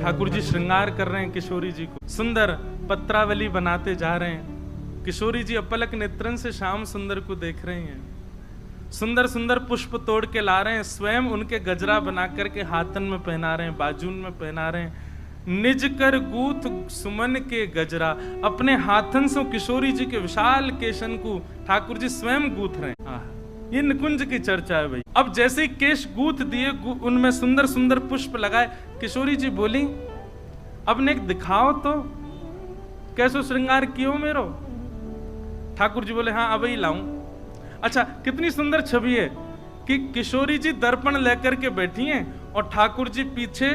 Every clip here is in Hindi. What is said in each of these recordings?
ठाकुर जी श्रृंगार कर रहे हैं किशोरी जी को, सुंदर पत्रावली बनाते जा रहे हैं। किशोरी जी अपलक नेत्रन से श्याम सुंदर को देख रही हैं, सुंदर सुंदर पुष्प तोड़ के ला रहे हैं, स्वयं उनके गजरा बना करके हाथन में पहना रहे हैं, बाजून में पहना रहे हैं। निज कर गूथ सुमन के गजरा, अपने हाथन से किशोरी जी के विशाल केशन को ठाकुर जी स्वयं गूथ रहे हैं। ये निकुंज की चर्चा है भाई। अब जैसे ही केश गूथ दिए, उनमें सुंदर सुंदर पुष्प लगाए, किशोरी जी बोली अब ने दिखाओ तो कैसो श्रृंगार कियो मेरो। ठाकुर जी बोले हाँ अब ही लाऊं। अच्छा, कितनी सुंदर छवि है कि किशोरी जी दर्पण लेकर के बैठी हैं और ठाकुर जी पीछे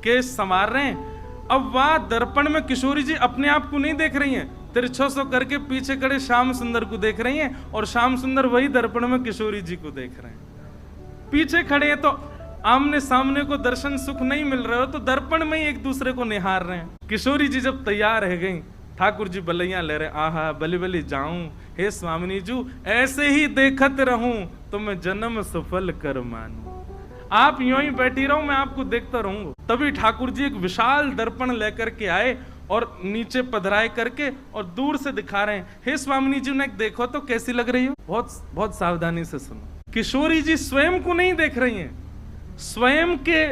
केश संवार रहे हैं। अब वह दर्पण में किशोरी जी अपने आप को नहीं देख रही हैं, तिरछो सो करके पीछे खड़े श्याम सुंदर को देख रही हैं और श्याम सुंदर वही दर्पण में किशोरी जी को देख रहे हैं। पीछे खड़े हैं तो आमने सामने को दर्शन सुख नहीं मिल रहा हो तो दर्पण में ही एक दूसरे को निहार रहे हैं। किशोरी जी जब तैयार रह गई, ठाकुर जी बलैया ले रहे, आहा बलि बलि जाऊं हे स्वामिनी जू, ऐसे ही देखत रहूं तो मैं जन्म सफल कर मानूं। आप यूं ही बैठी रहो, मैं आपको देखता रहूंगा। तभी ठाकुर जी एक विशाल दर्पण लेकर के आए और नीचे पधराए करके और दूर से दिखा रहे हैं, हे स्वामिनी जी ने देखो तो कैसी लग रही हो। बहुत बहुत सावधानी से सुनो। किशोरी जी स्वयं को नहीं देख रही हैं, स्वयं के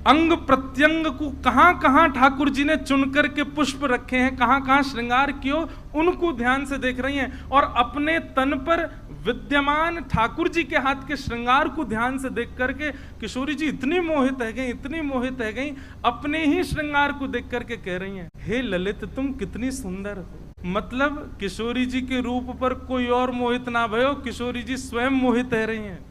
अंग प्रत्यंग को कहां कहां ठाकुर जी ने चुन करके पुष्प रखे हैं, कहां कहां श्रृंगार कियो, उनको ध्यान से देख रही हैं और अपने तन पर विद्यमान ठाकुर जी के हाथ के श्रृंगार को ध्यान से देख करके किशोरी जी इतनी मोहित है गई, इतनी मोहित है गई, अपने ही श्रृंगार को देख करके कह रही हैं, हे ललित तुम कितनी सुंदर हो। मतलब किशोरी जी के रूप पर कोई और मोहित ना भयो, किशोरी जी स्वयं मोहित रह रही हैं।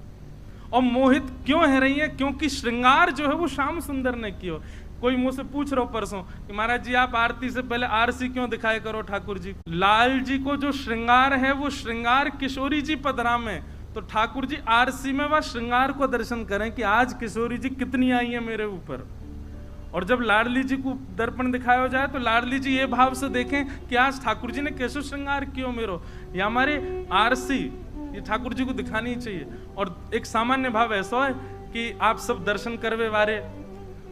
और मोहित क्यों है रही है? क्योंकि श्रृंगार जो है वो श्याम सुंदर ने किया। कोई मुझसे पूछ रहा हो परसों कि महाराज जी आप आरती से पहले आरसी क्यों दिखाए करो ठाकुर जी। लाल जी को जो श्रृंगार है वो श्रृंगार किशोरी जी पदरा में, तो ठाकुर जी आरसी में वह श्रृंगार को दर्शन करें कि आज किशोरी जी कितनी आई है मेरे ऊपर। और जब लाडली जी को दर्पण दिखाया जाए तो लाडली जी ये भाव से देखें कि आज ठाकुर जी ने कैसे श्रृंगार किया मेरो। या हमारे आरसी ये ठाकुर जी को दिखानी चाहिए। और एक सामान्य भाव ऐसा है कि आप सब दर्शन करवे वारे,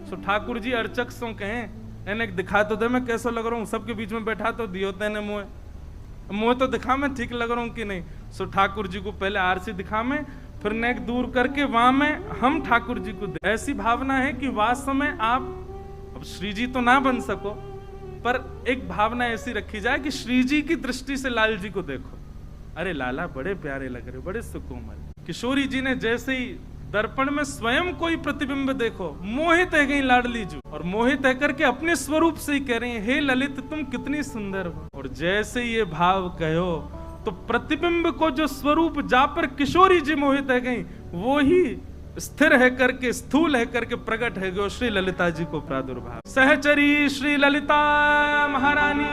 सो ठाकुर जी अर्चक सो कहें एने दिखा तो दे मैं कैसा लग रहा हूँ, सबके बीच में बैठा तो दियो तेने मुँह तो दिखा मैं ठीक लग रहा हूँ कि नहीं। सो ठाकुर जी को पहले आरसी दिखा में, फिर नेक दूर करके वहां में हम ठाकुर जी को ऐसी भावना है कि वास्तव में आप अब श्री जी तो ना बन सको, पर एक भावना ऐसी रखी जाए कि श्री जी की दृष्टि से लाल जी को देखो, अरे लाला बड़े प्यारे लग रहे, बड़े सुकोमल। किशोरी जी ने जैसे ही दर्पण में स्वयं कोई प्रतिबिंब देखो, मोहित है गई लाडली जी, और मोहित है करके अपने स्वरूप से ही कह रही है, हे ललित तुम कितनी सुंदर हो। और जैसे ये भाव कहो तो प्रतिबिंब को जो स्वरूप जा पर किशोरी जी मोहित है गई, वो ही स्थिर है करके स्थूल है करके प्रकट है गयो श्री ललिता जी को प्रादुर्भाव। सहचरी श्री ललिता महारानी।